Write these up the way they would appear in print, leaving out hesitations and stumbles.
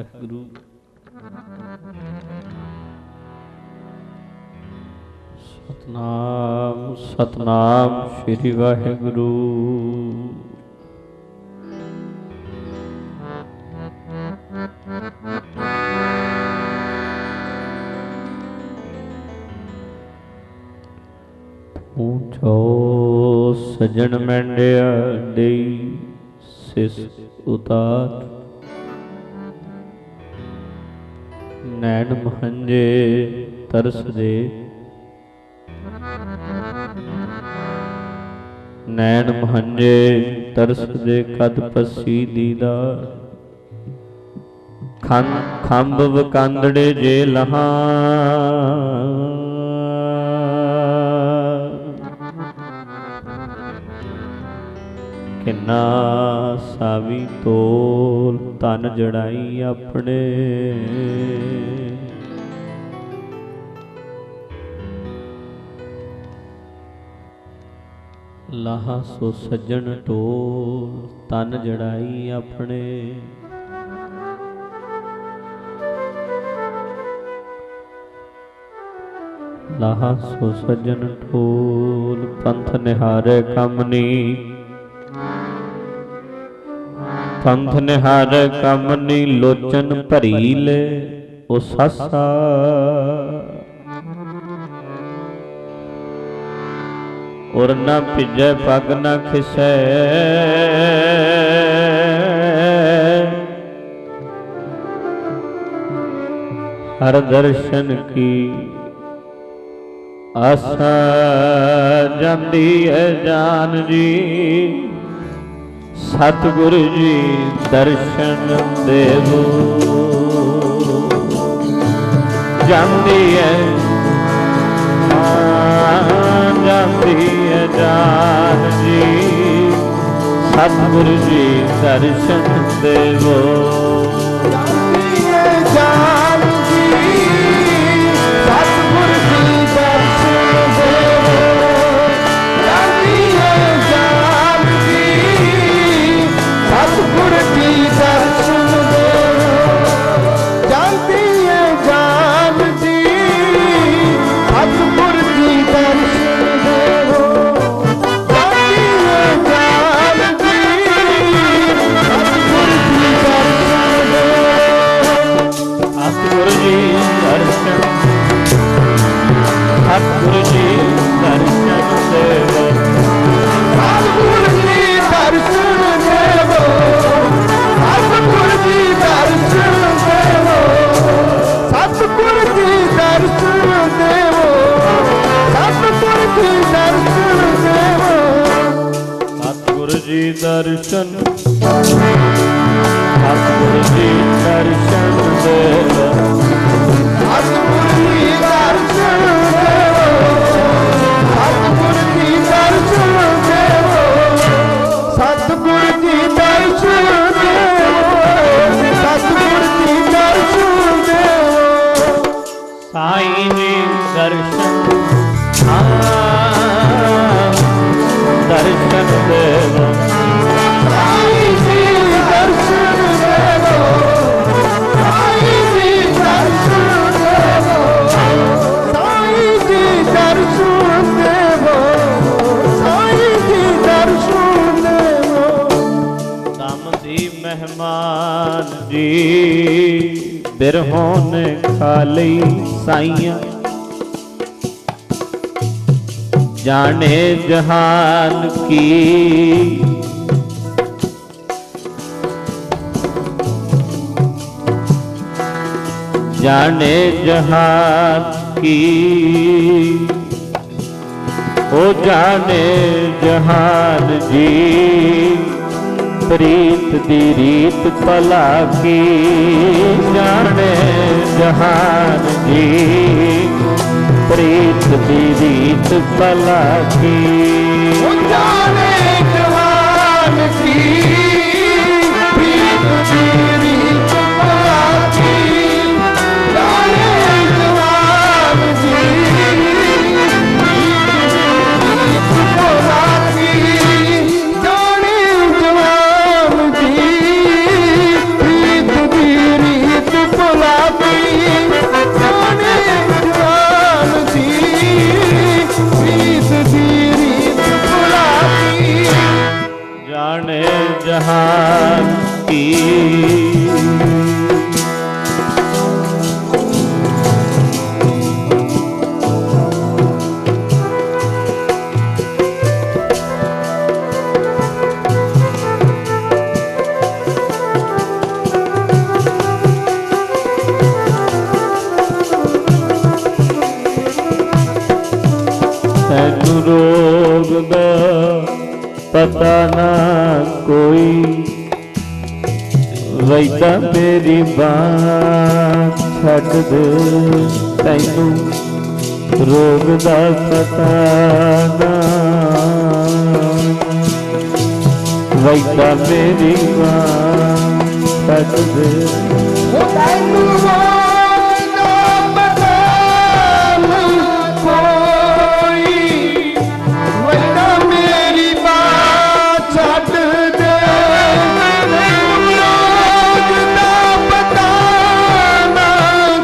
ਵਾਹਿਗੁਰੂ। ਸਤਨਾਮ ਸਤਨਾਮ ਸ੍ਰੀ ਵਾਹਿਗੁਰੂ। ਪੂਛੋ ਸਜਣ ਮੈਂਡਿਆ ਦੇਈ ਸਿਸ ਉਤਾਰ, ਨੈਣ ਮਹੰਜੇ ਤਰਸ ਦੇ, ਨੈਣ ਮਹੰਜੇ ਤਰਸ ਦੇ ਕਦ ਪਸੀ ਦੀਦਾਰ। ਖੰਭ ਵਕਾਂਦੜੇ ਜੇ ਲਹਾਂ, ਕਿੰਨਾ ਸਾਵੀ ਤੋਲ ਤਨ ਜੜਾਈ ਆਪਣੇ। ਲਾਹਾ ਸੋ ਸੱਜਣ ਟੋਲ ਤਨ ਜੜਾਈ ਆਪਣੇ। ਲਾਹਾ ਸੋ ਸੱਜਣ ਟੋਲ ਪੰਥ ਨਿਹਾਰੇ ਕੰਮ ਨੀ, ਪੰਥ ਨਿਹਾਰੇ ਕੰਮ ਨੀ ਲੋਚਨ ਭਰੀ ਲੈ ਉਹ ਸਾਸਾ। ਔਰ ਨਾ ਭਿਜੈ ਪੱਗ ਨਾ ਖਿਸੈ, ਹਰ ਦਰਸ਼ਨ ਕੀ ਆਸਾ। ਜਾਂਦੀ ਹੈ ਜਾਨ ਜੀ ਸਤਿਗੁਰ ਜੀ ਦਰਸ਼ਨ ਦੇਵੋ। ਜਾਂਦੀ ਹੈ ਜਾਂਦੀ ਹੈ ਜਾਨ ਜੀ ਸਤਿਗੁਰ ਜੀ ਦਰਸ਼ਨ ਦੇਵੋ। ਜਾਂਦੀ ਹੈ ਜਾਨ ਜੀ ਸਤਿਗੁਰ ਜੀ ਦਰਸ਼ਨ ਦੇਵੋ। ਜਾਂਦੀ ਹੈ ਜਾਨ ਜੀ ਸਤਿਗੁਰ ਜੀ ਦਰਸ਼ਨ ਦੇਵੋ। ਜਾਂਦੀ ਹੈ ਜਾਨ ਜੀ ਸਤਿਗੁਰ ਜੀ ਦਰਸ਼ਨ ਦੇਵੋ। ਜਾਂਦੀ ਹੈ ਜਾਨ ਜੀ ਸਤਿਗੁਰ ਜੀ ਦਰਸ਼ਨ ਦੇਵੋ। ਸਤਿਗੁਰ ਜੀ ਦਰਸ਼ਨ, ਸਤਿਗੁਰ ਜੀ ਦਰਸ਼ਨ ਦੇਵੋ। ਸਤਿਗੁਰ ਜੀ ਦਰਸ਼ਨ ਦੇਵੋ। ਸਤਿਗੁਰ ਜੀ ਦਰਸ਼ਨ ਦੇਵੋ। ਸਤਿਗੁਰ ਜੀ ਦਰਸ਼ਨ ਦੇਵੋ। ਸਤਿਗੁਰ ਜੀ ਦਰਸ਼ਨ ਦੇਵੋ। ਸਤਿਗੁਰ ਜੀ ਦਰਸ਼ਨ, ਸਤਿਗੁਰ ਜੀ ਦਰਸ਼ਨ ਦੇਵੋ। ਸਤਿਗੁਰ ਜੀ ਦਰਸ਼ਨ ਦੇਵੋ। ਸਤਿਗੁਰ ਜੀ ਦਰਸ਼ਨ ਦੇਵੋ। ਸਤਿਗੁਰ ਜੀ ਦਰਸ਼ਨ ਦੇਵੋ। ਸਤਿਗੁਰ ਜੀ ਦਰਸ਼ਨ ਦੇਵੋ। ਸਾਈਂ ਜੀ ਦਰਸ਼ਨ, ਦਰਸ਼ਨ ਦੇਵੋ। ਸਾਈਂ ਜੀ ਦਰਸ਼ਨ ਦੇਵੋ। ਸਾਈਂ ਜੀ ਦਰਸ਼ਨ ਦੇਵੋ। ਸਾਈਂ ਜੀ ਦਰਸ਼ਨ ਦੇਵੋ। ਸਾਈਂ ਜੀ ਦਰਸ਼ਨ ਦੇਵੋ। ਦਮ ਦੀ ਮਹਿਮਾਨ ਜੀ ਬਿਰਹੋਂ ਨੇ ਖਾ ਲਈ ਸਾਈਆਂ। ਜਾਣੇ ਜਹਾਨ ਕੀ जाने जहान की, ओ जाने जहान जी प्रीत दी रीत भला की। जाने जहान जी प्रीत दी रीत भला की। ओ जाने जहान की प्रीत दी रीत भला की। जाने जहान जी प्रीत भला की। जाने जहान जी प्रीत दी रीत निहार की। तैनू रोग दा पता ना कोई, वैदा मेरी बात छड्ड दे। तैनू रोग दा पता ना, वैदा मेरी बात छड्ड दे। तैनू रोग दा पता ना कोई, वैदा मेरी बात छड्ड दे। तैनू रोग दा पता ना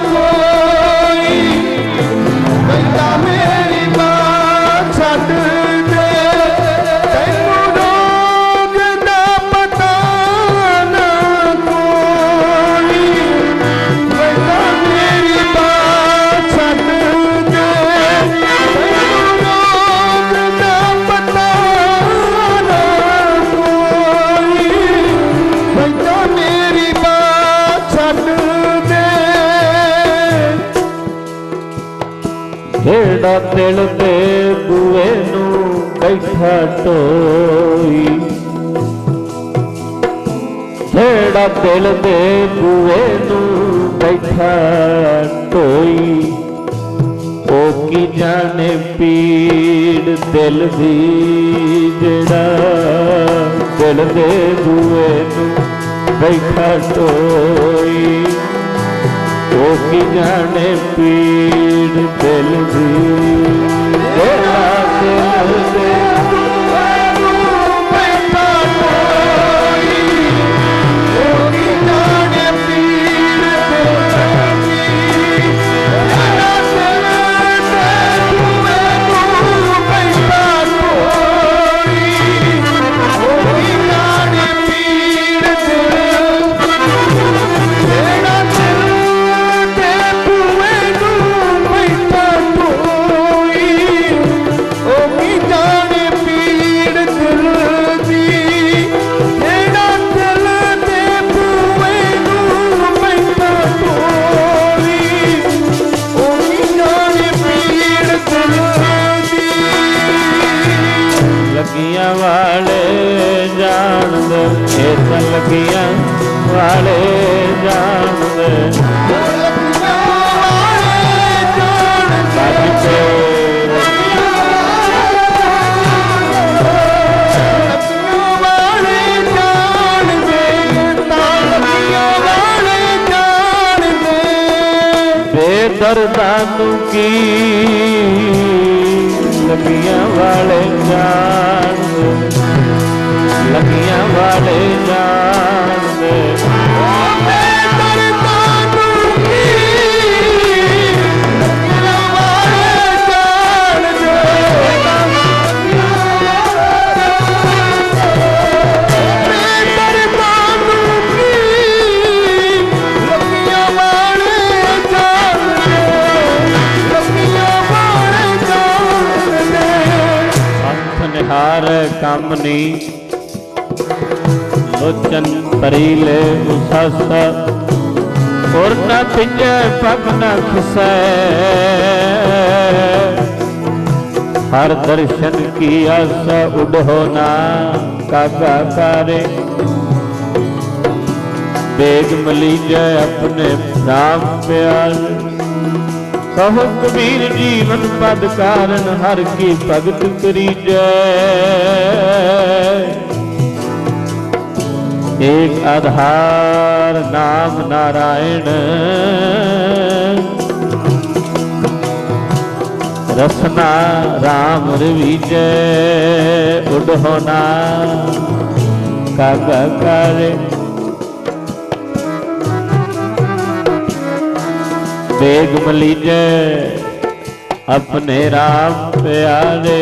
कोई, वैदा मेरी बात छड्ड दे। तैनू रोग दा पता ना कोई, वैदा मेरी बात छड्ड दे। तैनू रोग दा पता ना कोई, वैदा मेरी बात छड्ड दे। जेड़ा दिल दे बूए नू बैठा ढोई, जेड़ा दिल दे बूए नू बैठा ढोई, ओ की जाने पीड़ दिल दी। जेड़ा दिल दे बूए नू बैठा ढोई, ओ की जाने पीड़ दिल दी। जेड़ा दिल दे लगियां वाले जान दे, ए तां लगियां वाले जान दे। बेदर्दां की लगियां वाले जान दे, लगियां वाले जान दे। निहार कामनी लोचन परीले उसासा, और न पिंजे पग न खिसै। हर दर्शन की आशा उड़ो ना कागा कारे, बेग मली जाए अपने राम प्यार। कहो कबीर जीवन पद कारण, हर की भगत करीजै। एक आधार नाम नारायण, रसना राम रवीजै। उड़होना कागा कारे, बेग मलीजे अपने राम प्यारे।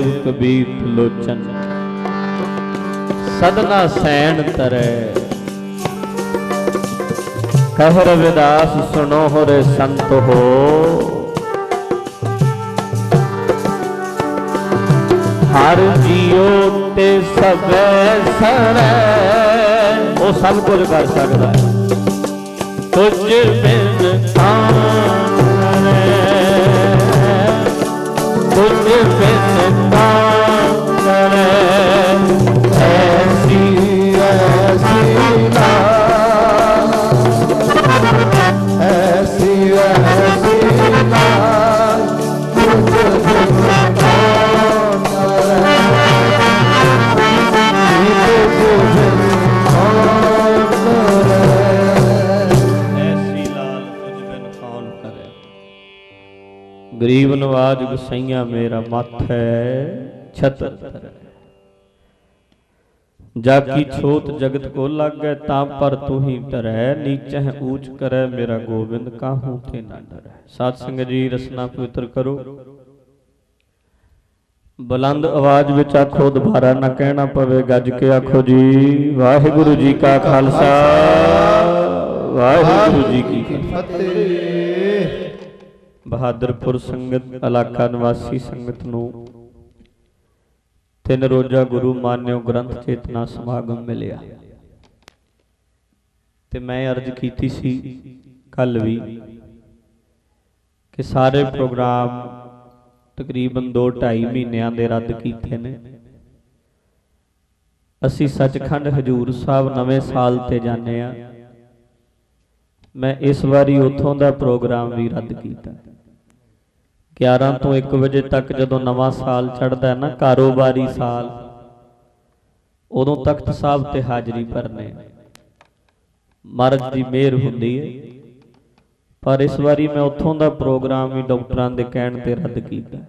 देव कबीर लोचन सदना सैन तरै कह रविदास सुनो हो रे संत हो हर जियो ते सबे सरै वो सब कुछ कर सकता है कुछ बिन करे कुछ बिन करे ऐसी ऐसी ऐसी गरीब नवाज गुसैया मेरा मत है छतर जाकी छोत जगत को लागै ता पर तू ही डरै नीचे ऊंच करे मेरा गोविंद काहू ते ना डरै। साध संगत जी रसना पवित्र करो बुलंद आवाज विच आखो दोबारा ना कहना पवे गज के आखो जी वाहिगुरु जी का खालसा वाहिगुरु जी की फतेह। बहादुरपुर संगत इलाका निवासी संगत नूं तीन रोजा गुरु मान्यो ग्रंथ चेतना समागम मिलिया ते मैं अर्ज कीती सी कल भी कि सारे प्रोग्राम तकरीबन 2-2.5 महीनों के रद्द कीते ने। असी सचखंड हजूर साहब नवे साल ते जाने आ। मैं इस बारी उथों दा प्रोग्राम भी रद्द किया। 11 तो 1 बजे तक जदों नवा साल चढ़ता है ना कारोबारी साल उदों तख्त साहब ते हाजरी भरने महाराज की मेहर हुंदी है। पर इस बारी मैं उथों दा प्रोग्राम भी डॉक्टरां दे कहण ते रद्द किया।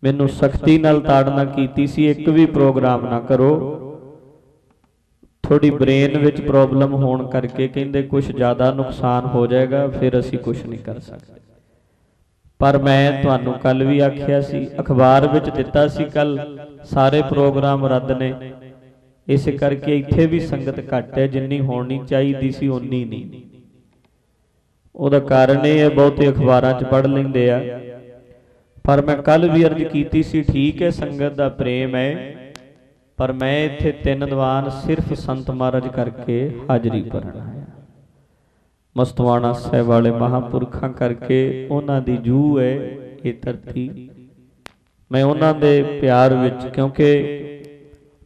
मैनूं सख्ती नाल ताड़ना कीती सी एक भी प्रोग्राम ना करो थोड़ी ब्रेन विच प्रॉब्लम होने करके कहंदे कुछ ज़्यादा नुकसान हो जाएगा फिर असी कुछ नहीं कर सकते। पर मैं तुहानूं कल भी आखिया सी अखबार विच दिता सी कल सारे प्रोग्राम रद्द ने इस करके इत्थे भी संगत घट है जिन्नी होनी चाहिए सी उन्नी नहीं। उहदा कारण यह बहुते अखबारां च पढ़ लैंदे आ। पर मैं कल भी अर्ज कीती सी ठीक है संगत दा प्रेम है पर मैं इत्थे 3 दीवान सिर्फ संत महाराज करके हाजरी भरना है। मस्तवाना साहिब वाले महापुरखा करके उन्हां दी जूह है ये धरती। मैं उन्हां दे प्यार विच क्योंकि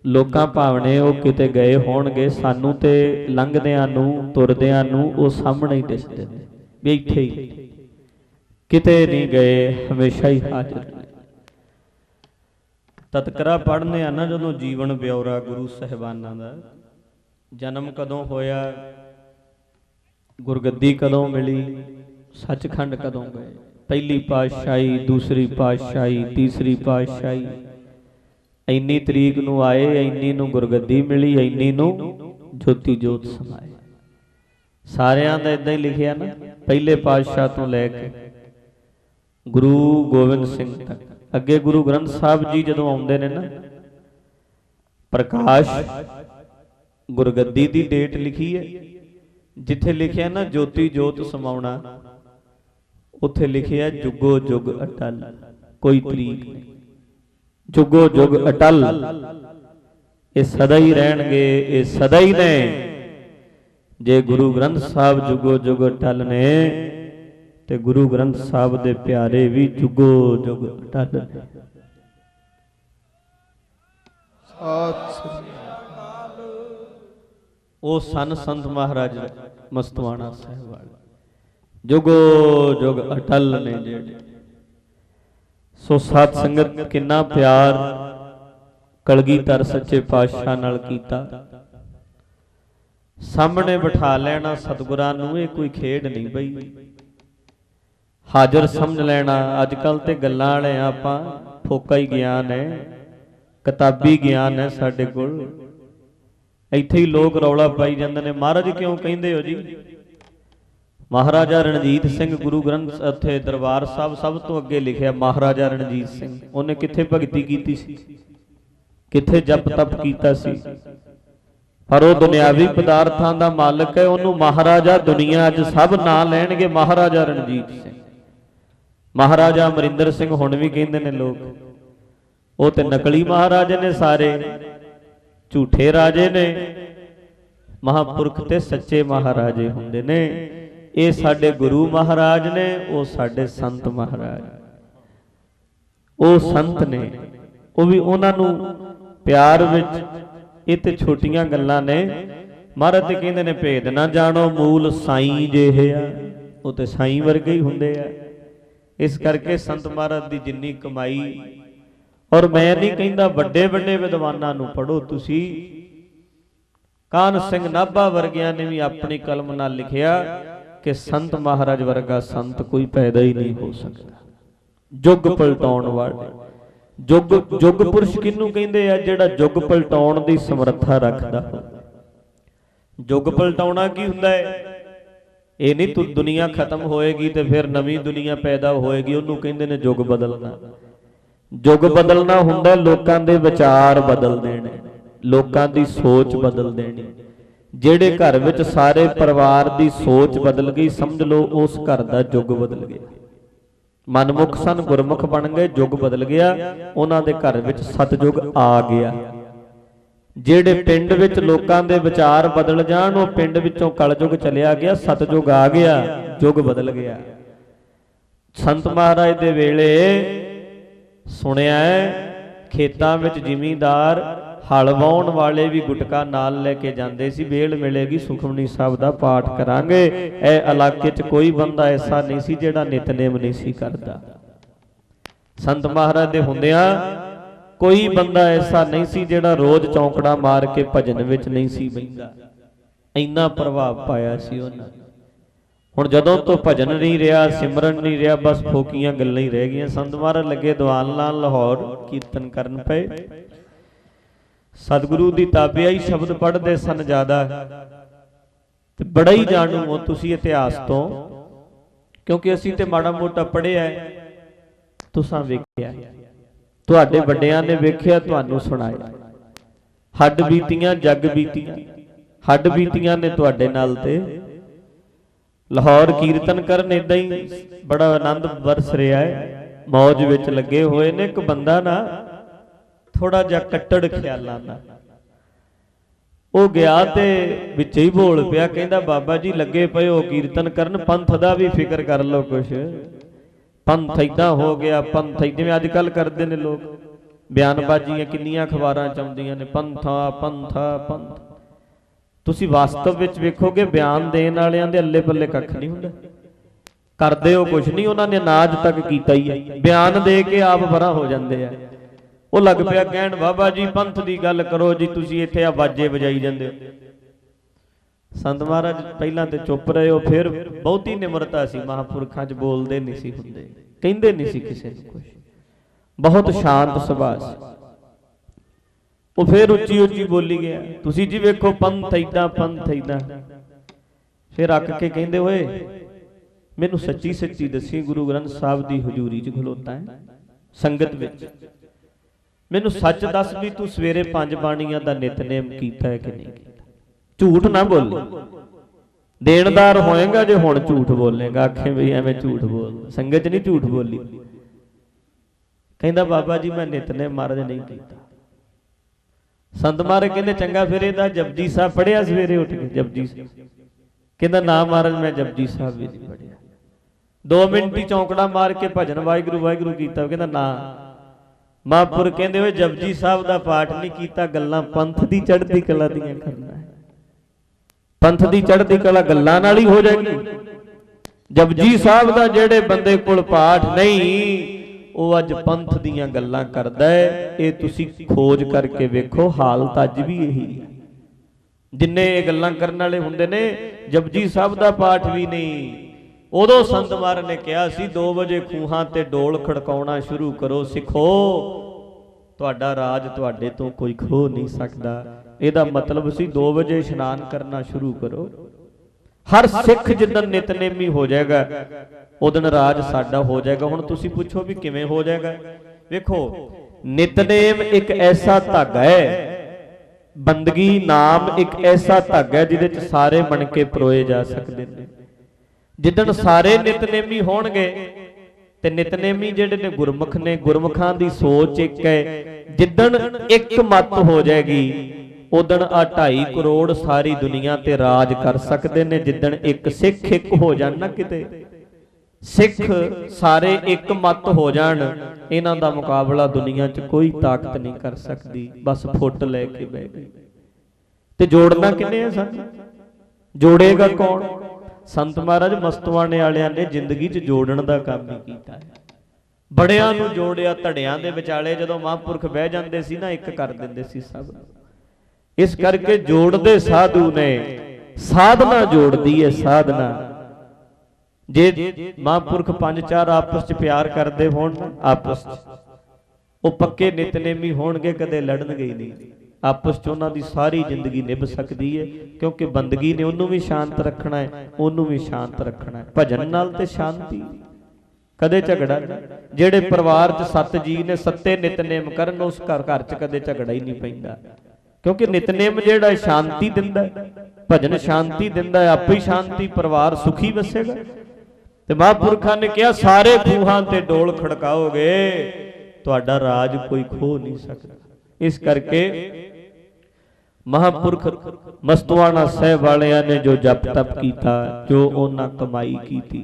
लोकां भावने वो किते गए होणगे सानू ते लंघदिआं नूं तुरदिआं नूं वो सामने ही दिसदे ने भी इत्थे ही किते नहीं गए हमेशा ही हाजिर ने। तत्करा पढ़ने आ ना जदों जीवन ब्यौरा गुरु साहिबानां दा जन्म कदों होया गुरगद्दी कदों मिली सचखंड कदों गए पहली पातशाही दूसरी पातशाही तीसरी पातशाही इन्नी तरीक नूं आए इन्नी नूं गुरगद्दी मिली इन्नी नूं ज्योति जोत समाए। सारियां दा इदां ही लिखिया ना पहले पातशाह तो लैके गुरु गोबिंद सिंह तक। अगे गुरु ग्रंथ साहब जी जदों आउंदे ने ना प्रकाश गुरगद्दी दी डेट लिखी है जिथे लिखिया ना ज्योति जोत समाउणा उत्थे लिखिया जुगो जुग अटल कोई तरीक नहीं जुगो जुग अटल ये सदा ही रहणगे ये सदा ही ने। जे गुरु ग्रंथ साहब जुगो जुग अटल ने ते गुरु ग्रंथ साहब दे प्यारे भी जुगो जुग अटल ने। वो सन संत महाराज मस्तवाना साहिब वाले जुगो जुग अटल ने जेड़े। सो साध संगत किन्ना प्यार कलगीधर सच्चे पातशाह नाल कीता। सामने बिठा लेना सतगुरां नूं ये कोई खेड नहीं बई हाजर समझ लेना। अजकल ते गल्लां वाले आपां फोका ही ज्ञान है किताबी ज्ञान है साडे कोल। इत्थे ही लोग रौला पाई जांदे ने महाराज क्यों कहिंदे हो जी ਮਹਾਰਾਜਾ ਰਣਜੀਤ ਸਿੰਘ ਗੁਰੂ ਗ੍ਰੰਥ ਉੱਥੇ ਦਰਬਾਰ ਸਾਹਿਬ ਸਭ ਤੋਂ ਅੱਗੇ ਲਿਖਿਆ ਮਹਾਰਾਜਾ ਰਣਜੀਤ ਸਿੰਘ। ਉਹਨੇ ਕਿੱਥੇ ਭਗਤੀ ਕੀਤੀ ਸੀ, ਕਿੱਥੇ ਜਪ ਤਪ ਕੀਤਾ ਸੀ, ਪਰ ਉਹ ਦੁਨਿਆਵੀ ਪਦਾਰਥਾਂ ਦਾ ਮਾਲਕ ਹੈ। ਉਹਨੂੰ ਮਹਾਰਾਜਾ ਦੁਨੀਆ ਅੱਜ ਸਭ ਨਾਂ ਲੈਣਗੇ ਮਹਾਰਾਜਾ ਰਣਜੀਤ ਸਿੰਘ। ਮਹਾਰਾਜਾ ਅਮਰਿੰਦਰ ਸਿੰਘ ਹੁਣ ਵੀ ਕਹਿੰਦੇ ਨੇ ਲੋਕ, ਉਹ ਤੇ ਨਕਲੀ ਮਹਾਰਾਜੇ ਨੇ, ਸਾਰੇ ਝੂਠੇ ਰਾਜੇ ਨੇ। ਮਹਾਂਪੁਰਖ ਤੇ ਸੱਚੇ ਮਹਾਰਾਜੇ ਹੁੰਦੇ ਨੇ। ਇਹ ਸਾਡੇ ਗੁਰੂ ਮਹਾਰਾਜ ਨੇ, ਉਹ ਸਾਡੇ ਸੰਤ ਮਹਾਰਾਜ, ਉਹ ਸੰਤ ਨੇ। ਉਹ ਵੀ ਉਹਨਾਂ ਨੂੰ ਪਿਆਰ ਵਿੱਚ, ਇਹ ਤੇ ਛੋਟੀਆਂ ਗੱਲਾਂ ਨੇ। ਮਹਾਰਾਜ ਤੇ ਕਹਿੰਦੇ ਨੇ ਭੇਦ ਨਾ ਜਾਣੋ ਮੂਲ ਸਾਈਂ ਜਿਹੇ ਆ, ਉਹ ਤੇ ਸਾਈਂ ਵਰਗੇ ਹੀ ਹੁੰਦੇ ਆ। ਇਸ ਕਰਕੇ ਸੰਤ ਮਹਾਰਾਜ ਦੀ ਜਿੰਨੀ ਕਮਾਈ, ਔਰ ਮੈਂ ਨਹੀਂ ਕਹਿੰਦਾ ਵੱਡੇ ਵੱਡੇ ਵਿਦਵਾਨਾਂ ਨੂੰ ਪੜ੍ਹੋ ਤੁਸੀਂ, ਕਾਹਨ ਸਿੰਘ ਨਾਭਾ ਵਰਗਿਆਂ ਨੇ ਵੀ ਆਪਣੀ ਕਲਮ ਨਾਲ ਲਿਖਿਆ ਕਿ ਸੰਤ ਮਹਾਰਾਜ ਵਰਗਾ ਸੰਤ ਕੋਈ ਪੈਦਾ ਹੀ ਨਹੀਂ ਹੋ ਸਕਦਾ। ਯੁੱਗ ਪਲਟਾਉਣ ਵਾਲੇ, ਯੁੱਗ ਪੁਰਸ਼ ਕਿਹਨੂੰ ਕਹਿੰਦੇ ਆ? ਜਿਹੜਾ ਯੁੱਗ ਪਲਟਾਉਣ ਦੀ ਸਮਰੱਥਾ ਰੱਖਦਾ। ਯੁੱਗ ਪਲਟਾਉਣਾ ਕੀ ਹੁੰਦਾ ਹੈ? ਇਹ ਨਹੀਂ ਤੂੰ ਦੁਨੀਆ ਖਤਮ ਹੋਏਗੀ ਤੇ ਫਿਰ ਨਵੀਂ ਦੁਨੀਆ ਪੈਦਾ ਹੋਏਗੀ, ਉਹਨੂੰ ਕਹਿੰਦੇ ਨੇ ਯੁੱਗ ਬਦਲਣਾ। ਯੁੱਗ ਬਦਲਣਾ ਹੁੰਦਾ ਲੋਕਾਂ ਦੇ ਵਿਚਾਰ ਬਦਲ ਦੇਣੇ, ਲੋਕਾਂ ਦੀ ਸੋਚ ਬਦਲ ਦੇਣੀ। ਜਿਹੜੇ ਘਰ ਵਿੱਚ ਸਾਰੇ ਪਰਿਵਾਰ ਦੀ ਸੋਚ ਬਦਲ ਗਈ, ਸਮਝ ਲਓ ਉਸ ਘਰ ਦਾ ਯੁੱਗ ਬਦਲ ਗਿਆ। ਮਨਮੁਖ ਸਨ, ਗੁਰਮੁਖ ਬਣ ਗਏ, ਯੁੱਗ ਬਦਲ ਗਿਆ। ਉਹਨਾਂ ਦੇ ਘਰ ਵਿੱਚ ਸਤਜੁਗ ਆ ਗਿਆ। ਜਿਹੜੇ ਪਿੰਡ ਵਿੱਚ ਲੋਕਾਂ ਦੇ ਵਿਚਾਰ ਬਦਲ ਜਾਣ, ਉਹ ਪਿੰਡ ਵਿੱਚੋਂ ਕਲਯੁਗ ਚਲਿਆ ਗਿਆ, ਸਤਜੁਗ ਆ ਗਿਆ, ਯੁੱਗ ਬਦਲ ਗਿਆ। ਸੰਤ ਮਹਾਰਾਜ ਦੇ ਵੇਲੇ ਸੁਣਿਆ ਖੇਤਾਂ ਵਿੱਚ ਜ਼ਿਮੀਂਦਾਰ ਹਲ ਵਾਹੁਣ ਵਾਲੇ ਵੀ ਗੁਟਕਾ ਨਾਲ ਲੈ ਕੇ ਜਾਂਦੇ ਸੀ। ਵੇਲ ਮਿਲੇਗੀ ਸੁਖਮਨੀ ਸਾਹਿਬ ਦਾ ਪਾਠ ਕਰਾਂਗੇ। ਇਹ ਇਲਾਕੇ 'ਚ ਕੋਈ ਬੰਦਾ ਐਸਾ ਨਹੀਂ ਸੀ ਜਿਹੜਾ ਨਿਤਨੇਮ ਨਹੀਂ ਸੀ ਕਰਦਾ। ਸੰਤ ਮਹਾਰਾਜ ਦੇ ਹੁੰਦਿਆਂ ਕੋਈ ਬੰਦਾ ਐਸਾ ਨਹੀਂ ਸੀ ਜਿਹੜਾ ਰੋਜ਼ ਚੌਂਕੜਾ ਮਾਰ ਕੇ ਭਜਨ ਵਿੱਚ ਨਹੀਂ ਸੀ ਬਹਿੰਦਾ। ਇੰਨਾ ਪ੍ਰਭਾਵ ਪਾਇਆ ਸੀ ਉਹਨਾਂ। ਹੁਣ ਜਦੋਂ ਤੋਂ ਭਜਨ ਨਹੀਂ ਰਿਹਾ, ਸਿਮਰਨ ਨਹੀਂ ਰਿਹਾ, ਬਸ ਫੋਕੀਆਂ ਗੱਲਾਂ ਹੀ ਰਹਿ ਗਈਆਂ। ਸੰਤ ਮਹਾਰਾਜ ਲੱਗੇ ਦੀਵਾਨ ਲਾਲ ਲਾਹੌਰ ਕੀਰਤਨ ਕਰਨ ਪਏ। ਸਤਿਗੁਰੂ ਦੀ ਤਾਬਿਆਈ ਸ਼ਬਦ ਪੜ੍ਹਦੇ ਸਨ ਜ਼ਿਆਦਾ, ਤੇ ਬੜਾ ਹੀ ਜਾਣੂ ਹੋ ਤੁਸੀਂ ਇਤਿਹਾਸ ਤੋਂ, ਕਿਉਂਕਿ ਅਸੀਂ ਤੇ ਮਾੜਾ ਮੋਟਾ ਪੜ੍ਹਿਆ, ਤੁਸਾਂ ਵੇਖਿਆ, ਤੁਹਾਡੇ ਵੱਡਿਆਂ ਨੇ ਵੇਖਿਆ, ਤੁਹਾਨੂੰ ਸੁਣਾਇਆ। ਹੱਡ ਬੀਤੀਆਂ ਜੱਗ ਬੀਤੀਆਂ, ਹੱਡ ਬੀਤੀਆਂ ਨੇ ਤੁਹਾਡੇ ਨਾਲ। ਤੇ ਲਾਹੌਰ ਕੀਰਤਨ ਕਰਨ ਇਦਾਂ ਹੀ ਬੜਾ ਆਨੰਦ ਵਰਸ ਰਿਹਾ ਹੈ, ਮੌਜ ਵਿੱਚ ਲੱਗੇ ਹੋਏ ਨੇ। ਇੱਕ ਬੰਦਾ ਨਾ ਥੋੜਾ ਜਿਹਾ ਕੱਟੜ ਖਿਆਲਾਂ ਨਾਲ ਉਹ ਗਿਆ ਤੇ ਵਿੱਚ ਹੀ ਬੋਲ ਪਿਆ, ਕਹਿੰਦਾ ਬਾਬਾ ਜੀ ਲੱਗੇ ਪਏ ਹੋ ਕੀਰਤਨ ਕਰਨ, ਪੰਥ ਦਾ ਵੀ ਫਿਕਰ ਕਰ ਲਓ ਕੁਛ। ਪੰਥ ਏਦਾਂ ਹੋ ਗਿਆ, ਪੰਥ ਜਿਵੇਂ ਅੱਜ ਕੱਲ ਕਰਦੇ ਨੇ ਲੋਕ, ਬਿਆਨਬਾਜ਼ੀਆਂ ਕਿੰਨੀਆਂ ਅਖਬਾਰਾਂ ਚ ਆਉਂਦੀਆਂ ਨੇ, ਪੰਥਾ ਪੰਥਾ ਪੰਥ। ਤੁਸੀਂ ਵਾਸਤਵ ਵਿੱਚ ਵੇਖੋਗੇ ਬਿਆਨ ਦੇਣ ਵਾਲਿਆਂ ਦੇ ਅੱਲੇ ਪੱਲੇ ਕੱਖ ਨਹੀਂ ਹੁੰਦਾ, ਕਰਦੇ ਹੋ ਕੁਛ ਨਹੀਂ। ਉਹਨਾਂ ਨੇ ਅਨਾਜ ਤੱਕ ਕੀਤਾ ਹੀ ਹੈ, ਬਿਆਨ ਦੇ ਕੇ ਆਪ ਪਰਾਂ ਹੋ ਜਾਂਦੇ ਆ। ਉਹ ਲੱਗ ਪਿਆ ਕਹਿਣ ਬਾਬਾ ਜੀ ਪੰਥ ਦੀ ਗੱਲ ਕਰੋ ਜੀ, ਤੁਸੀਂ ਇੱਥੇ ਆ ਬਾਜੇ ਵਜਾਈ ਜਾਂਦੇ ਹੋ। ਸੰਤ ਮਹਾਰਾਜ ਪਹਿਲਾਂ ਤੇ ਚੁੱਪ ਰਹੇ ਹੋ, ਫਿਰ ਬਹੁਤੀ ਨਿਮਰਤਾ ਸੀ ਮਹਾਂਪੁਰਖਾਂ 'ਚ, ਬੋਲਦੇ ਨਹੀਂ ਸੀ ਹੁੰਦੇ, ਕਹਿੰਦੇ ਨਹੀਂ ਸੀ ਕਿਸੇ ਨੂੰ ਕੁਛ, ਬਹੁਤ ਸ਼ਾਂਤ ਸੁਭਾਅ ਸੀ। ਉਹ ਫਿਰ ਉੱਚੀ ਉੱਚੀ ਬੋਲੀ ਗਿਆ, ਤੁਸੀਂ ਜੀ ਵੇਖੋ ਪੰਥ ਏਦਾਂ ਪੰਥ ਏਦਾਂ। ਫਿਰ ਅੱਕ ਕੇ ਕਹਿੰਦੇ ਹੋਏ ਮੈਨੂੰ ਸੱਚੀ ਸੱਚੀ ਦੱਸੀ, ਗੁਰੂ ਗ੍ਰੰਥ ਸਾਹਿਬ ਦੀ ਹਜ਼ੂਰੀ 'ਚ ਖਲੋਤਾ ਹੈ ਸੰਗਤ ਵਿੱਚ, ਮੈਨੂੰ ਸੱਚ ਦੱਸ ਵੀ ਤੂੰ ਸਵੇਰੇ 5 ਬਾਣੀਆਂ ਦਾ ਨਿਤਨੇਮ ਕੀਤਾ ਹੈ ਕਿ ਨਹੀਂ ਕੀਤਾ? ਝੂਠ ਨਾ ਬੋਲ, ਦੇਣਦਾਰ ਹੋਏਗਾ ਜੇ ਹੁਣ ਝੂਠ ਬੋਲੇਗਾ, ਆਖੇ ਵੀ ਐਵੇਂ ਝੂਠ ਬੋਲ, ਸੰਗਤ 'ਚ ਨਹੀਂ ਝੂਠ ਬੋਲੀ। ਕਹਿੰਦਾ ਬਾਬਾ ਜੀ ਮੈਂ ਨਿਤਨੇਮ ਮਹਾਰਾਜ ਨਹੀਂ ਕੀਤਾ। ਸੰਤ ਮਹਾਰਾਜ ਕਹਿੰਦੇ ਚੰਗਾ ਫਿਰ ਇਹਦਾ ਜਪਜੀ ਸਾਹਿਬ ਪੜਿਆ ਸਵੇਰੇ ਉੱਠ ਕੇ? ਜਪਜੀ ਸਾਹਿਬ ਕਹਿੰਦਾ ਨਾ ਮਹਾਰਾਜ ਮੈਂ ਜਪਜੀ ਸਾਹਿਬ ਵੀ ਨਹੀਂ ਪੜਿਆ। 2 ਮਿੰਟ ਹੀ ਚੌਂਕੜਾ ਮਾਰ ਕੇ ਭਜਨ ਵਾਹਿਗੁਰੂ ਵਾਹਿਗੁਰੂ ਕੀਤਾ। ਕਹਿੰਦਾ ਨਾ। ਮਹਾਂਪੁਰ ਕਹਿੰਦੇ ਹੋਏ ਜਪਜੀ ਸਾਹਿਬ ਦਾ ਪਾਠ ਨਹੀਂ ਕੀਤਾ, ਗੱਲਾਂ ਪੰਥ ਦੀ ਚੜ੍ਹਦੀ ਕਲਾ ਦੀਆਂ ਕਰਨਾ ਹੈ। ਪੰਥ ਦੀ ਚੜ੍ਹਦੀ ਕਲਾ ਗੱਲਾਂ ਨਾਲ ਹੀ ਹੋ ਜਾਏਗੀ। ਜਪਜੀ ਸਾਹਿਬ ਦਾ ਜਿਹੜੇ ਬੰਦੇ ਕੋਲ ਪਾਠ ਨਹੀਂ, ਉਹ ਅੱਜ ਪੰਥ ਦੀਆਂ ਗੱਲਾਂ ਕਰਦਾ ਹੈ। ਇਹ ਤੁਸੀਂ ਖੋਜ ਕਰਕੇ ਵੇਖੋ, ਹਾਲਤ ਅੱਜ ਵੀ ਇਹੀ ਹੈ। ਜਿੰਨੇ ਇਹ ਗੱਲਾਂ ਕਰਨ ਵਾਲੇ ਹੁੰਦੇ ਨੇ, ਜਪਜੀ ਸਾਹਿਬ ਦਾ ਪਾਠ ਵੀ ਨਹੀਂ। ਉਦੋਂ ਸੰਤ ਮਹਾਰਾਜ ਨੇ ਕਿਹਾ ਸੀ 2 ਵਜੇ ਖੂਹਾਂ ਤੇ ਡੋਲ ਖੜਕਾਉਣਾ ਸ਼ੁਰੂ ਕਰੋ ਸਿੱਖੋ, ਤੁਹਾਡਾ ਰਾਜ ਤੁਹਾਡੇ ਤੋਂ ਕੋਈ ਖੋ ਨਹੀਂ ਸਕਦਾ। ਇਹਦਾ ਮਤਲਬ ਸੀ 2 ਵਜੇ ਇਸ਼ਨਾਨ ਕਰਨਾ ਸ਼ੁਰੂ ਕਰੋ। ਹਰ ਸਿੱਖ ਜਿੱਦਣ ਨਿਤਨੇਮੀ ਹੋ ਜਾਏਗਾ ਉਦਣ ਰਾਜ ਸਾਡਾ ਹੋ ਜਾਏਗਾ। ਹੁਣ ਤੁਸੀਂ ਪੁੱਛੋ ਵੀ ਕਿਵੇਂ ਹੋ ਜਾਏਗਾ? ਵੇਖੋ, ਨਿਤਨੇਮ ਇੱਕ ਐਸਾ ਧਾਗਾ ਹੈ, ਬੰਦਗੀ ਨਾਮ ਇੱਕ ਐਸਾ ਧਾਗਾ ਜਿਹਦੇ ਚ ਸਾਰੇ ਮਣਕੇ ਪਰੋਏ ਜਾ ਸਕਦੇ ਨੇ। ਜਿੱਦਣ ਸਾਰੇ ਨਿਤਨੇਮੀ ਹੋਣਗੇ ਤੇ ਨਿਤਨੇਮੀ ਜਿਹੜੇ ਨੇ ਗੁਰਮੁਖ ਨੇ, ਗੁਰਮੁਖਾਂ ਦੀ ਸੋਚ ਇੱਕ ਹੈ, ਜਿੱਦਣ ਇੱਕ ਮਤ ਹੋ ਜਾਏਗੀ ਉਦਣ ਆ 2.5 ਕਰੋੜ ਸਾਰੀ ਦੁਨੀਆ ਤੇ ਰਾਜ ਕਰ ਸਕਦੇ ਨੇ। ਜਿੱਦਣ ਇੱਕ ਸਿੱਖ ਇੱਕ ਹੋ ਜਾਣ ਨਾ, ਕਿਤੇ ਸਿੱਖ ਸਾਰੇ ਇੱਕ ਮਤ ਹੋ ਜਾਣ, ਇਹਨਾਂ ਦਾ ਮੁਕਾਬਲਾ ਦੁਨੀਆ 'ਚ ਕੋਈ ਤਾਕਤ ਨਹੀਂ ਕਰ ਸਕਦੀ। ਬਸ ਫੁੱਟ ਲੈ ਕੇ ਬਹਿ ਗਈ। ਤੇ ਜੋੜਨਾ ਕਿੰਨੇ ਆ ਸਾਨੂੰ? ਜੋੜੇਗਾ ਕੌਣ? ਸੰਤ ਮਹਾਰਾਜ ਮਸਤਵਾਣੇ ਵਾਲਿਆਂ ਨੇ ਜ਼ਿੰਦਗੀ 'ਚ ਜੋੜਨ ਦਾ ਕੰਮ ਹੀ ਕੀਤਾ ਹੈ। ਬੜਿਆਂ ਨੂੰ ਜੋੜਿਆ, ਧੜਿਆਂ ਦੇ ਵਿਚਾਲੇ ਜਦੋਂ ਮਹਾਂਪੁਰਖ ਬਹਿ ਜਾਂਦੇ ਸੀ ਨਾ, ਇੱਕ ਕਰ ਦਿੰਦੇ ਸੀ ਸਭ। ਇਸ ਕਰਕੇ ਜੋੜਦੇ ਸਾਧੂ ਨੇ, ਸਾਧਨਾ ਜੋੜਦੀ ਹੈ ਸਾਧਨਾ। ਜੇ ਮਹਾਂਪੁਰਖ 5-4 ਆਪਸ 'ਚ ਪਿਆਰ ਕਰਦੇ ਹੋਣ, ਆਪਸ 'ਚ ਉਹ ਪੱਕੇ ਨਿਤਨੇਮੀ ਹੋਣਗੇ, ਕਦੇ ਲੜਨਗੇ ਹੀ ਨਹੀਂ। ਆਪਸ 'ਚ ਉਹਨਾਂ ਦੀ ਸਾਰੀ ਜ਼ਿੰਦਗੀ ਨਿਭ ਸਕਦੀ ਹੈ, ਕਿਉਂਕਿ ਬੰਦਗੀ ਨੇ ਉਹਨੂੰ ਵੀ ਸ਼ਾਂਤ ਰੱਖਣਾ ਹੈ, ਉਹਨੂੰ ਵੀ ਸ਼ਾਂਤ ਰੱਖਣਾ ਹੈ। ਭਜਨ ਨਾਲ ਤੇ ਸ਼ਾਂਤੀ, ਕਦੇ ਝਗੜਾ ਨਹੀਂ। ਜਿਹੜੇ ਪਰਿਵਾਰ 'ਚ 7 ਜੀ ਨੇ, 7 ਨਿਤਨੇਮ ਕਰਨ, ਉਸ ਘਰ 'ਚ ਕਦੇ ਝਗੜਾ ਹੀ ਨਹੀਂ ਪੈਂਦਾ, ਕਿਉਂਕਿ ਨਿਤਨੇਮ ਜਿਹੜਾ ਸ਼ਾਂਤੀ ਦਿੰਦਾ, ਭਜਨ ਸ਼ਾਂਤੀ ਦਿੰਦਾ, ਆਪੇ ਹੀ ਸ਼ਾਂਤੀ, ਪਰਿਵਾਰ ਸੁਖੀ ਵਸੇਗਾ। ਤੇ ਮਹਾਂਪੁਰਖਾਂ ਨੇ ਕਿਹਾ ਸਾਰੇ ਖੂਹਾਂ ਤੇ ਡੋਲ ਖੜਕਾਓਗੇ, ਤੁਹਾਡਾ ਰਾਜ ਕੋਈ ਖੋ ਨਹੀਂ ਸਕਦਾ। ਇਸ ਕਰਕੇ ਮਹਾਂਪੁਰਖ ਮਸਤਵਾਣਾ ਸਾਹਿਬ ਵਾਲਿਆਂ ਨੇ ਜੋ ਜਪ ਤਪ ਕੀਤਾ, ਜੋ ਉਹਨਾਂ ਕਮਾਈ ਕੀਤੀ,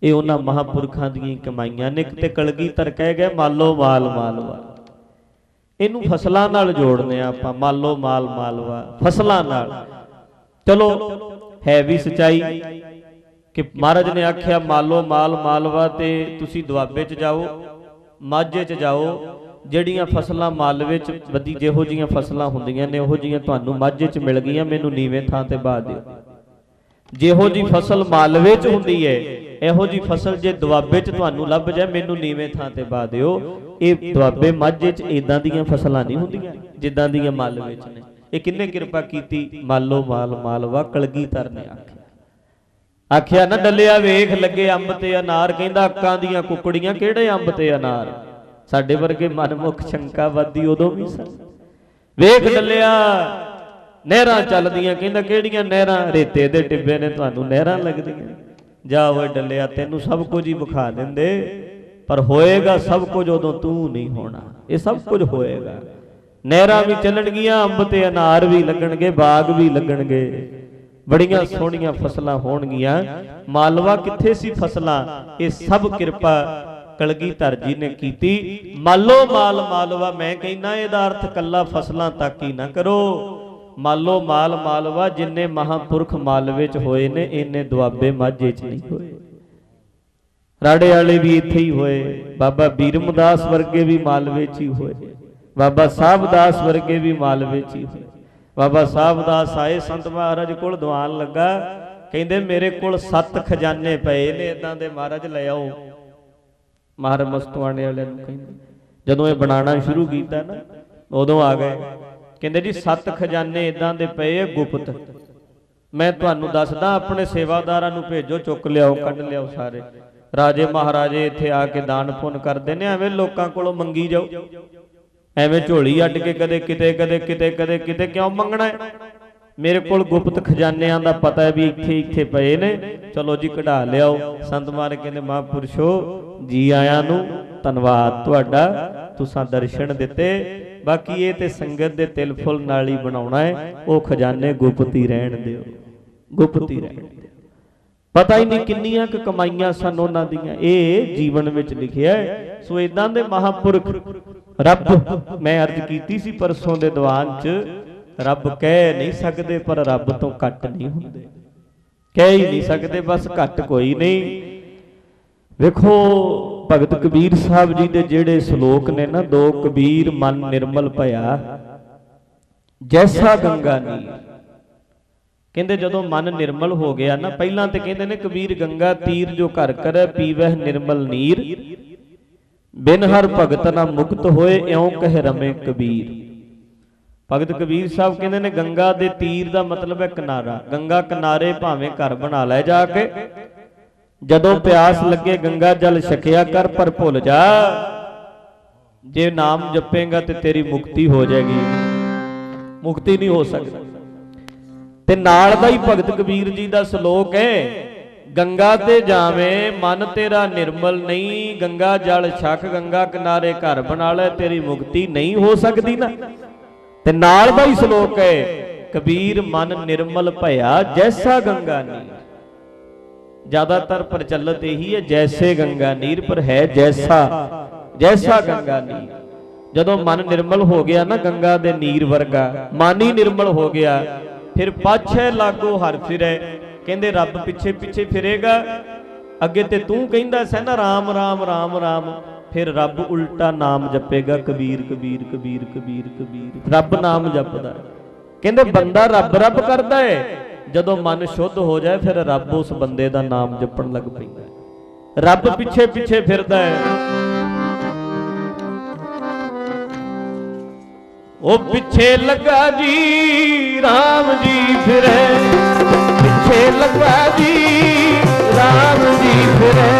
ਇਹ ਉਹਨਾਂ ਮਹਾਂਪੁਰਖਾਂ ਦੀਆਂ ਕਮਾਈਆਂ ਨੇ। ਤੇ ਕਲਗੀਧਰ ਕਹਿ ਗਏ ਮਾਲੋ ਮਾਲ ਮਾਲਵਾ। ਇਹਨੂੰ ਫਸਲਾਂ ਨਾਲ ਜੋੜਨੇ ਆ ਆਪਾਂ, ਮਾਲੋ ਮਾਲ ਮਾਲਵਾ, ਫਸਲਾਂ ਨਾਲ। ਚਲੋ ਹੈ ਵੀ ਸਚਾਈ ਕਿ ਮਹਾਰਾਜ ਨੇ ਆਖਿਆ ਮਾਲੋ ਮਾਲ ਮਾਲਵਾ, ਤੇ ਤੁਸੀਂ ਦੁਆਬੇ 'ਚ ਜਾਓ, ਮਾਝੇ 'ਚ ਜਾਓ, ਜਿਹੜੀਆਂ ਫਸਲਾਂ ਮਾਲਵੇ 'ਚ ਵਧੀ, ਜਿਹੋ ਜੀਆਂ ਫਸਲਾਂ ਹੁੰਦੀਆਂ ਨੇ ਉਹੋ ਜੀਆਂ ਤੁਹਾਨੂੰ ਮਾਝੇ 'ਚ ਮਿਲ ਗਈਆਂ, ਮੈਨੂੰ ਨੀਵੇਂ ਥਾਂ ਤੇ ਬਾ ਦਿਓ। ਜਿਹੋ ਜੀ ਫਸਲ ਮਾਲਵੇ 'ਚ ਹੁੰਦੀ ਹੈ, ਇਹੋ ਜੀ ਫਸਲ ਜੇ ਦੁਆਬੇ 'ਚ ਤੁਹਾਨੂੰ ਲੱਭ ਜਾਏ, ਮੈਨੂੰ ਨੀਵੇਂ ਥਾਂ ਤੇ ਬਾ ਦਿਓ। ਇਹ ਦੁਆਬੇ ਮਾਝੇ 'ਚ ਇਦਾਂ ਦੀਆਂ ਫਸਲਾਂ ਨਹੀਂ ਹੁੰਦੀਆਂ ਜਿੱਦਾਂ ਦੀਆਂ ਮਾਲਵੇ 'ਚ ਨੇ। ਇਹ ਕਿੰਨੇ ਕਿਰਪਾ ਕੀਤੀ? ਮਾਲੋ ਮਾਲ ਮਾਲਵਾ, ਕਲਗੀਧਰ ਨੇ ਆਖਿਆ ਨਾ। ਡੱਲਿਆ ਵੇਖ ਲੱਗੇ ਅੰਬ ਤੇ ਅਨਾਰ, ਕਹਿੰਦਾ ਅੱਕਾਂ ਦੀਆਂ ਕੁਕੜੀਆਂ ਕਿਹੜੇ ਅੰਬ ਤੇ ਅਨਾਰ। ਸਾਡੇ ਵਰਗੇ ਮਨਮੁਖ ਸ਼ੰਕਾਵਾਦੀ ਉਦੋਂ ਵੀ ਸਨ। ਵੇਖ ਡੱਲਿਆ ਨਹਿਰਾਂ ਚੱਲਦੀਆਂ, ਕਹਿੰਦਾ ਕਿਹੜੀਆਂ ਨਹਿਰਾਂ? ਰੇਤੇ ਦੇ ਟਿੱਬੇ ਨੇ ਤੁਹਾਨੂੰ ਨਹਿਰਾਂ ਲੱਗਦੀਆਂ। ਜਾ ਓਏ ਡੱਲਿਆ, ਤੈਨੂੰ ਸਭ ਕੁਝ ਹੀ ਵਿਖਾ ਦਿੰਦੇ, ਪਰ ਹੋਏਗਾ ਸਭ ਕੁਝ ਉਦੋਂ ਤੂੰ ਨਹੀਂ ਹੋਣਾ। ਇਹ ਸਭ ਕੁਝ ਹੋਏਗਾ, ਨਹਿਰਾਂ ਵੀ ਚੱਲਣਗੀਆਂ, ਅੰਬ ਤੇ ਅਨਾਰ ਵੀ ਲੱਗਣਗੇ, ਬਾਗ ਵੀ ਲੱਗਣਗੇ, ਬੜੀਆਂ ਸੋਹਣੀਆਂ ਫਸਲਾਂ ਹੋਣਗੀਆਂ। ਮਾਲਵਾ ਕਿੱਥੇ ਸੀ ਫਸਲਾਂ? ਇਹ ਸਭ ਕਿਰਪਾ ਕਲਗੀਧਰ ਜੀ ਨੇ ਕੀਤੀ। ਮਾਲੋ ਮਾਲ ਮਾਲਵਾ, ਮੈਂ ਕਹਿੰਦਾ ਇਹਦਾ ਅਰਥ ਕੱਲਾ ਫਸਲਾਂ ਤੱਕ ਹੀ ਨਾ ਕਰੋ। ਮਾਲੋ ਮਾਲ ਮਾਲਵਾ, ਜਿੰਨੇ ਮਹਾਂਪੁਰਖ ਮਾਲਵੇ 'ਚ ਹੋਏ ਨੇ, ਇਹਨੇ ਦੁਆਬੇ ਮਾਝੇ 'ਚ ਨਹੀਂ ਹੋਏ। ਰਾੜੇ ਵਾਲੇ ਵੀ ਇੱਥੇ ਹੀ ਹੋਏ, ਬਾਬਾ ਬੀਰਮਦਾਸ ਵਰਗੇ ਵੀ ਮਾਲਵੇ 'ਚ ਹੀ ਹੋਏ, ਬਾਬਾ ਸਾਹਿਬ ਦਾਸ ਵਰਗੇ ਵੀ ਮਾਲਵੇ 'ਚ ਹੀ ਹੋਏ। ਬਾਬਾ ਸਾਹਿਬ ਦਾਸ ਆਏ ਸੰਤ ਮਹਾਰਾਜ ਕੋਲ, ਦੀਵਾਨ ਲੱਗਾ, ਕਹਿੰਦੇ ਮੇਰੇ ਕੋਲ 7 ਖਜ਼ਾਨੇ ਪਏ ਨੇ, ਇਦਾਂ ਦੇ ਮਹਾਰਾਜ ਲੈ ਆਓ। ਮਹਾਰਾਜ ਮਸਤਵਾਣੇ ਵਾਲਿਆਂ ਨੂੰ ਕਹਿੰਦੇ, ਜਦੋਂ ਇਹ ਬਣਾਉਣਾ ਸ਼ੁਰੂ ਕੀਤਾ ਨਾ, ਉਦੋਂ ਆ ਗਏ। ਕਹਿੰਦੇ ਜੀ 7 ਖਜ਼ਾਨੇ ਇਦਾਂ ਦੇ ਪਏ ਆ ਗੁਪਤ, ਮੈਂ ਤੁਹਾਨੂੰ ਦੱਸਦਾ, ਆਪਣੇ ਸੇਵਾਦਾਰਾਂ ਨੂੰ ਭੇਜੋ, ਚੁੱਕ ਲਿਆਓ, ਕੱਢ ਲਿਆਓ ਸਾਰੇ। ਰਾਜੇ ਮਹਾਰਾਜੇ ਇੱਥੇ ਆ ਕੇ ਦਾਨ ਪੁੰਨ ਕਰਦੇ ਨੇ, ਐਵੇਂ ਲੋਕਾਂ ਕੋਲੋਂ ਮੰਗੀ ਜਾਓ, ਐਵੇਂ ਝੋਲੀ ਅੱਡ ਕੇ ਕਦੇ ਕਿਤੇ ਕਦੇ ਕਿਤੇ ਕਦੇ ਕਿਤੇ, ਕਿਉਂ ਮੰਗਣਾ ਹੈ? ਮੇਰੇ ਕੋਲ ਗੁਪਤ ਖਜ਼ਾਨਿਆਂ ਦਾ ਪਤਾ ਹੈ ਵੀ ਇੱਥੇ ਇੱਥੇ ਪਏ ਨੇ, ਚਲੋ ਜੀ ਕਢਾ ਲਿਆਓ। ਸੰਤ ਮਹਾਰਾਜ ਕਹਿੰਦੇ ਮਹਾਂਪੁਰਸ਼ੋ ਜੀ ਆਇਆਂ ਨੂੰ ਧੰਨਵਾਦ ਤੁਹਾਡਾ, ਤੁਸੀਂ ਦਰਸ਼ਨ ਦਿੱਤੇ, ਬਾਕੀ ਇਹ ਤੇ ਸੰਗਤ ਦੇ ਤਿਲ ਫੁੱਲ ਨਾਲ ਹੀ ਬਣਾਉਣਾ ਹੈ, ਉਹ ਖਜ਼ਾਨੇ ਗੁਪਤ ਹੀ ਰਹਿਣ ਦਿਓ, ਗੁਪਤ ਹੀ ਰਹਿਣ ਦਿਓ। ਪਤਾ ਹੀ ਨਹੀਂ ਕਿੰਨੀਆਂ ਕੁ ਕਮਾਈਆਂ ਸਨ ਉਹਨਾਂ ਦੀਆਂ, ਇਹ ਜੀਵਨ ਵਿੱਚ ਲਿਖਿਆ ਹੈ। ਸੋ ਇਦਾਂ ਦੇ ਮਹਾਂਪੁਰਖ ਰੱਬ, ਮੈਂ ਅਰਜ਼ ਕੀਤੀ ਸੀ ਪਰਸੋਂ ਦੇ ਦੀਵਾਨ 'ਚ, ਰੱਬ ਕਹਿ ਨਹੀਂ ਸਕਦੇ ਪਰ ਰੱਬ ਤੋਂ ਘੱਟ ਨਹੀਂ ਹੁੰਦੇ, ਕਹਿ ਹੀ ਨਹੀਂ ਸਕਦੇ, ਬਸ ਘੱਟ ਕੋਈ ਨਹੀਂ। ਵੇਖੋ ਭਗਤ ਕਬੀਰ ਸਾਹਿਬ ਜੀ ਦੇ ਜਿਹੜੇ ਸ਼ਲੋਕ ਨੇ ਨਾ, 2 ਕਬੀਰ ਮਨ ਨਿਰਮਲ ਭਇਆ ਜੈਸਾ ਗੰਗਾ ਨੀਰ। ਕਹਿੰਦੇ ਜਦੋਂ ਮਨ ਨਿਰਮਲ ਹੋ ਗਿਆ ਨਾ, ਪਹਿਲਾਂ ਤੇ ਕਹਿੰਦੇ ਨੇ ਕਬੀਰ ਗੰਗਾ ਤੀਰ ਜੋ ਘਰ ਕਰੈ ਪੀਵਹਿ ਨਿਰਮਲ ਨੀਰ, ਬਿਨ ਹਰ ਭਗਤ ਨਾ ਮੁਕਤ ਹੋਏ ਇਉਂ ਕਹਿ ਰਮੇ ਕਬੀਰ। भगत कबीर साहब कहते ने गंगा दे तीर का मतलब है किनारा। गंगा किनारे भावें घर बना लै जाके, जदों प्यास लगे गंगा जल छकिया कर, पर भुल जा जे नाम जपेगा तो तेरी मुक्ति हो जाएगी। मुक्ति नहीं हो सकती। ते नाल दा ही भगत कबीर जी का सलोक है, गंगा ते जावें मन तेरा निर्मल नहीं, गंगा जल छक गंगा किनारे घर बना ले, तेरी मुक्ति नहीं हो सकती ना। ते नाल दा ही सलोक है, कबीर मन निर्मल भया जैसा गंगा नीर। ज्यादातर प्रचलित यही है जैसे गंगा नीर, पर है जैसा, जैसा गंगा नीर। जदों मन निर्मल हो गया ना गंगा दे नीर वर्गा, मन ही निर्मल हो गया, फिर पाछे लागो हर फिरै। कहंदे रब पिछे पिछे फिरेगा, अगे ते तू कहंदा सै ना राम राम राम राम, फिर रब उल्टा नाम जपेगा कबीर कबीर कबीर कबीर कबीर, रब नाम जपदा। कहंदे बंदा रब रब करदा है, जदों मन शुद्ध हो जाए फिर रब उस बंदे दा नाम जपण लग पैंदा है। रब पिछे पिछे फिरदा है। ओ पिछे लगा जी राम जी फिरे, पिछे लगा जी राम जी फिरे,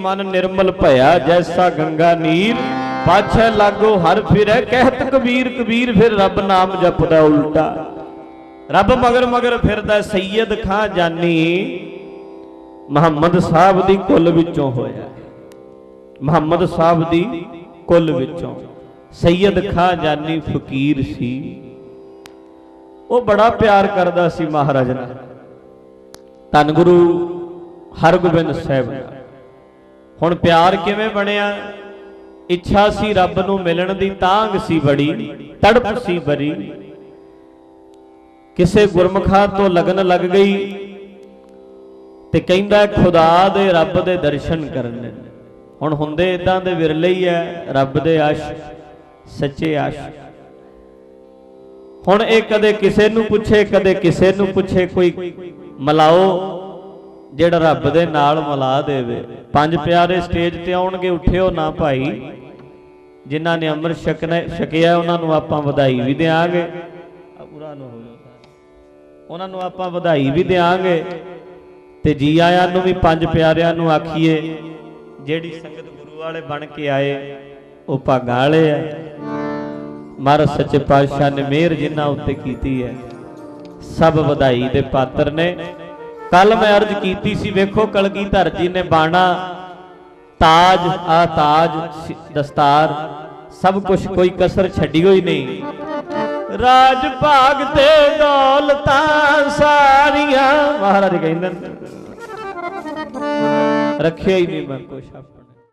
मन निर्मल भया जैसा गंगा नीर, पाछे लागो हर फिरै कहत कबीर कबीर, फिर रब नाम जपदा उल्टा। रब मगर मगर फिरदा। सैयद खां जानी मुहम्मद साहब दी कुल विचों होया, मुहम्मद साहब दी कुल विचों। सैयद खां जानी फकीर सी, वो बड़ा प्यार करदा सी महाराज नाल, धन गुरु हरगोबिंद साहिब नाल। हुण प्यार किवें बणिया? इच्छा सी रब नूं मिलण दी, तांग सी बड़ी, तड़प सी बड़ी। किसे गुरमुखा तो लगन लग गई ते कहंदा खुदा दे रब दे दर्शन करने। हुण हुंदे इदां दे विरले ही है रब दे आशिक, सच्चे आशिक। हुण इह कदे किसे नूं पुछे, कदे किसे नूं पुछे, कोई मिलाओ ਜਿਹੜਾ ਰੱਬ ਦੇ ਨਾਲ ਮਿਲਾ ਦੇਵੇ। ਪੰਜ ਪਿਆਰੇ ਸਟੇਜ ਤੇ ਆਉਣਗੇ, ਉੱਠਿਓ ਨਾ ਭਾਈ। ਜਿਨ੍ਹਾਂ ਨੇ ਅੰਮ੍ਰਿਤ ਛਕਿਆ ਉਹਨਾਂ ਨੂੰ ਆਪਾਂ ਵਧਾਈ ਵੀ ਦੇਾਂਗੇ, ਉਹਨਾਂ ਨੂੰ ਆਪਾਂ ਵਧਾਈ ਵੀ ਦੇਾਂਗੇ। ਤੇ ਜੀ ਆਇਆਂ ਨੂੰ ਵੀ ਪੰਜ ਪਿਆਰਿਆਂ ਨੂੰ ਆਖੀਏ, ਜਿਹੜੀ ਸੰਗਤ ਗੁਰੂ ਵਾਲੇ ਬਣ ਕੇ ਆਏ ਉਹ ਭਾਗਾਂ ਵਾਲੇ ਆ। ਮਹਾਰਾਜ ਸੱਚੇ ਪਾਤਸ਼ਾਹ ਨੇ ਮਿਹਰ ਜਿਨ੍ਹਾਂ ਉੱਤੇ ਕੀਤੀ ਹੈ, सब ਵਧਾਈ ਦੇ ਪਾਤਰ ਨੇ। ਕੱਲ ਮੈਂ ਅਰਜ਼ ਕੀਤੀ ਸੀ, ਵੇਖੋ ਕਲਗੀਧਰ ਜੀ ਨੇ ਬਾਣਾ, ਤਾਜ, ਆ ਤਾਜ, ਦਸਤਾਰ, ਸਭ ਕੁਝ, ਕੋਈ ਕਸਰ ਛੱਡੀ ਹੋਈ ਨਹੀਂ। ਰਾਜ ਭਾਗ ਤੇ ਦੌਲਤਾਂ ਸਾਰੀਆਂ, ਮਹਾਰਾਜ ਕਹਿੰਦੇ ਰੱਖਿਆ ਹੀ ਨਹੀਂ ਮੈਂ ਕੁਛ।